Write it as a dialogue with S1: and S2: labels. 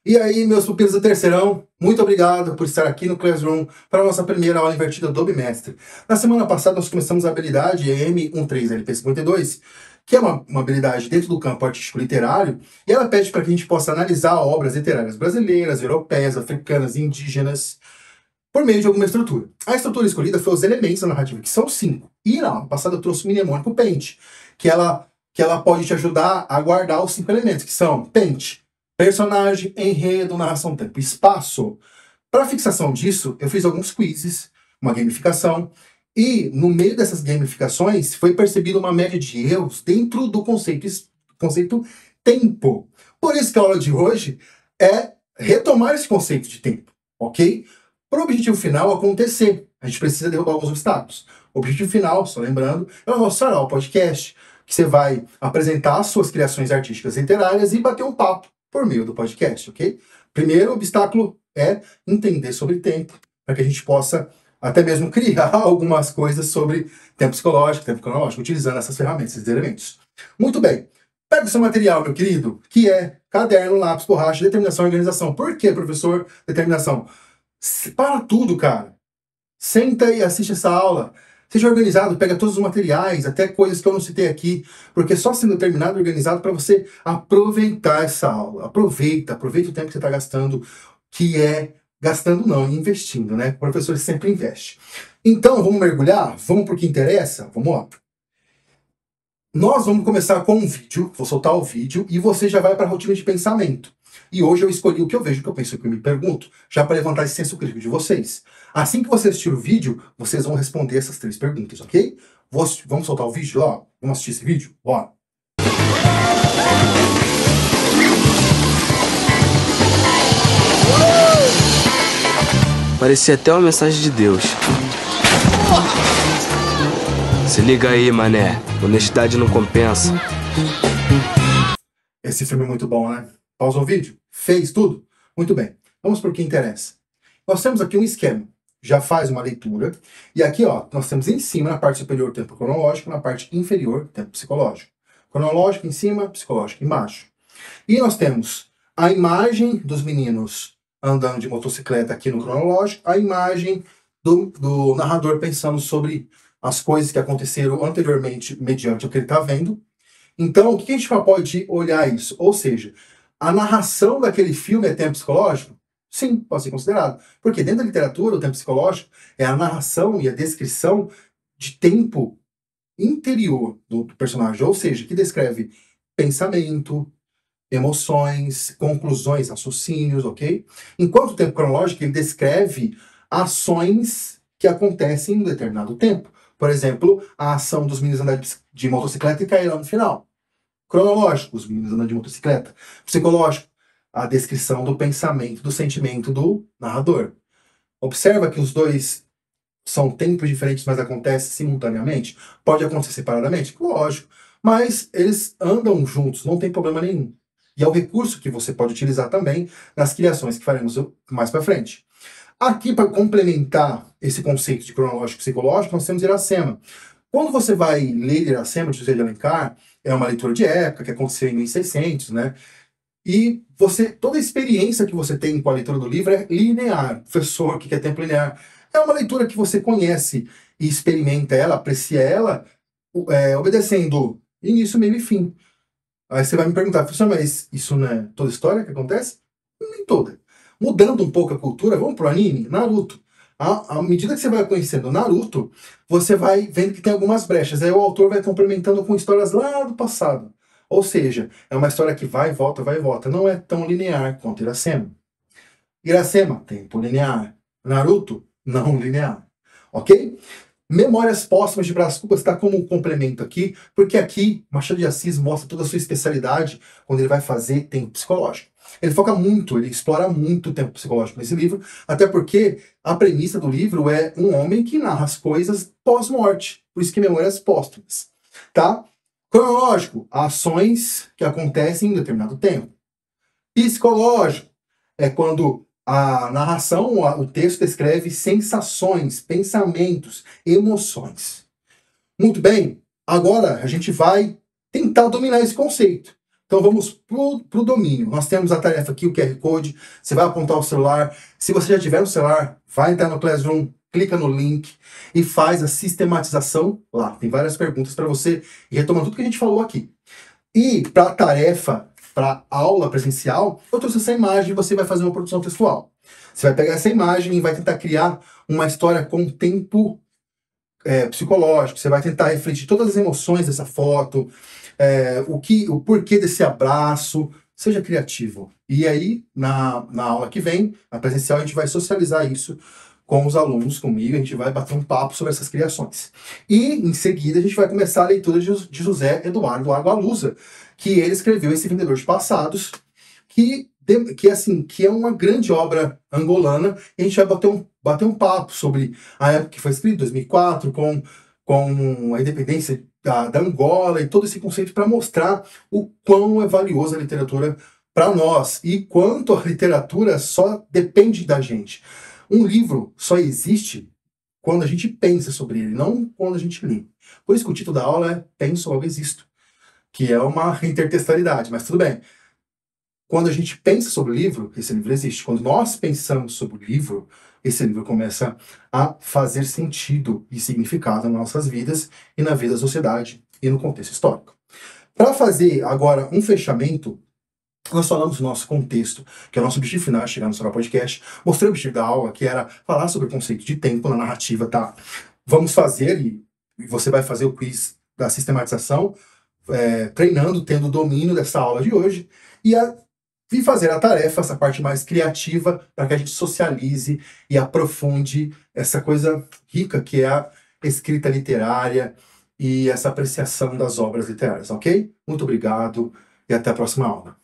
S1: E aí, meus pupilos do terceirão, muito obrigado por estar aqui no Classroom para a nossa primeira aula invertida do bimestre. Na semana passada, nós começamos a habilidade M13LP52, que é uma habilidade dentro do campo artístico literário, e ela pede para que a gente possa analisar obras literárias brasileiras, europeias, africanas e indígenas por meio de alguma estrutura. A estrutura escolhida foi os elementos da narrativa, que são 5. E na aula passada eu trouxe o mnemônico PENT, que ela pode te ajudar a guardar os 5 elementos, que são PENT, personagem, enredo, narração, tempo, espaço. Para fixação disso, eu fiz alguns quizzes, uma gamificação, e no meio dessas gamificações foi percebida uma média de erros dentro do conceito tempo. Por isso que a aula de hoje é retomar esse conceito de tempo, ok? Para o objetivo final acontecer, a gente precisa derrubar alguns obstáculos. O objetivo final, só lembrando, é o nosso sarau podcast, que você vai apresentar as suas criações artísticas literárias e bater um papo por meio do podcast, ok? Primeiro obstáculo é entender sobre tempo, para que a gente possa até mesmo criar algumas coisas sobre tempo psicológico, tempo cronológico, utilizando essas ferramentas, esses elementos. Muito bem. Pega o seu material, meu querido, que é caderno, lápis, borracha, determinação e organização. Por que, professor, determinação? Para tudo, cara. Senta e assiste essa aula. Seja organizado, pega todos os materiais, até coisas que eu não citei aqui, porque só sendo determinado e organizado para você aproveitar essa aula. Aproveita o tempo que você está gastando, que é gastando não, investindo, né? O professor sempre investe. Então, vamos mergulhar? Vamos para o que interessa? Vamos lá. Nós vamos começar com um vídeo, vou soltar o vídeo, e você já vai para a rotina de pensamento. E hoje eu escolhi o que eu vejo, o que eu penso, o que eu me pergunto, já para levantar esse senso crítico de vocês. Assim que você assistir o vídeo, vocês vão responder essas 3 perguntas, ok? Vamos soltar o vídeo lá? Vamos assistir esse vídeo? Bora!
S2: Parecia até uma mensagem de Deus. Se liga aí, mané. Honestidade não compensa.
S1: Esse filme é muito bom, né? Pausa o vídeo? Fez tudo? Muito bem. Vamos para o que interessa. Nós temos aqui um esquema. Já faz uma leitura. E aqui, ó, nós temos em cima, na parte superior, tempo cronológico, na parte inferior, tempo psicológico. Cronológico em cima, psicológico embaixo. E nós temos a imagem dos meninos andando de motocicleta aqui no cronológico, a imagem do narrador pensando sobre as coisas que aconteceram anteriormente mediante o que ele está vendo. Então, o que a gente pode olhar isso? Ou seja, a narração daquele filme é tempo psicológico? Sim, pode ser considerado. Porque dentro da literatura, o tempo psicológico é a narração e a descrição de tempo interior do personagem, ou seja, que descreve pensamento, emoções, conclusões, raciocínios, ok? Enquanto o tempo cronológico, ele descreve ações que acontecem em um determinado tempo. Por exemplo, a ação dos meninos andar de motocicleta e cair lá no final. Cronológico, os meninos andando de motocicleta. Psicológico, a descrição do pensamento, do sentimento do narrador. Observa que os dois são tempos diferentes, mas acontecem simultaneamente? Pode acontecer separadamente? Lógico. Mas eles andam juntos, não tem problema nenhum. E é o recurso que você pode utilizar também nas criações que faremos mais para frente. Aqui, para complementar esse conceito de cronológico e psicológico, nós temos Iracema. Quando você vai ler Iracema, de José de Alencar, é uma leitura de época que aconteceu em 1600, né? E toda a experiência que você tem com a leitura do livro é linear. Professor, o que é tempo linear? É uma leitura que você conhece e experimenta ela, aprecia ela, obedecendo início, meio e fim. Aí você vai me perguntar, professor, mas isso não é toda história que acontece? Nem toda. Mudando um pouco a cultura, vamos pro anime? Naruto. À medida que você vai conhecendo Naruto, você vai vendo que tem algumas brechas. Aí o autor vai complementando com histórias lá do passado. Ou seja, é uma história que vai e volta, vai e volta. Não é tão linear quanto Iracema. Iracema, tempo linear. Naruto, não linear. Ok? Memórias Póstumas de Brás Cubas está como um complemento aqui, porque aqui Machado de Assis mostra toda a sua especialidade quando ele vai fazer tempo psicológico. Ele foca muito, ele explora muito o tempo psicológico nesse livro, até porque a premissa do livro é um homem que narra as coisas pós-morte, por isso que Memórias Póstumas. Tá? Cronológico, ações que acontecem em determinado tempo. Psicológico é quando a narração, o texto descreve sensações, pensamentos, emoções. Muito bem, agora a gente vai tentar dominar esse conceito. Então vamos pro domínio. Nós temos a tarefa aqui, o QR Code. Você vai apontar o celular. Se você já tiver no celular, vai entrar no Classroom, clica no link e faz a sistematização lá. Tem várias perguntas para você e retoma tudo que a gente falou aqui. E para a tarefa, para aula presencial, eu trouxe essa imagem e você vai fazer uma produção textual. Você vai pegar essa imagem e vai tentar criar uma história com tempo psicológico. Você vai tentar refletir todas as emoções dessa foto, o porquê desse abraço. Seja criativo. E aí, na aula que vem, na presencial, a gente vai socializar isso com os alunos, comigo, a gente vai bater um papo sobre essas criações. E, em seguida, a gente vai começar a leitura de José Eduardo Agualusa, que ele escreveu esse Vendedor de Passados, que é uma grande obra angolana, e a gente vai bater um papo sobre a época que foi escrito, 2004, com a independência da Angola e todo esse conceito para mostrar o quão é valiosa a literatura para nós e quanto a literatura só depende da gente. Um livro só existe quando a gente pensa sobre ele, não quando a gente lê. Por isso que o título da aula é Penso, Logo Existo, que é uma intertextualidade, mas tudo bem. Quando a gente pensa sobre o livro, esse livro existe. Quando nós pensamos sobre o livro, esse livro começa a fazer sentido e significado nas nossas vidas e na vida da sociedade e no contexto histórico. Para fazer agora um fechamento, nós falamos do nosso contexto, que é o nosso objetivo final, é chegar no seu podcast. Mostrei o objetivo da aula, que era falar sobre o conceito de tempo na narrativa, tá? Vamos fazer, e você vai fazer o quiz da sistematização, treinando, tendo o domínio dessa aula de hoje, e fazer a tarefa, essa parte mais criativa, para que a gente socialize e aprofunde essa coisa rica que é a escrita literária e essa apreciação das obras literárias, ok? Muito obrigado e até a próxima aula.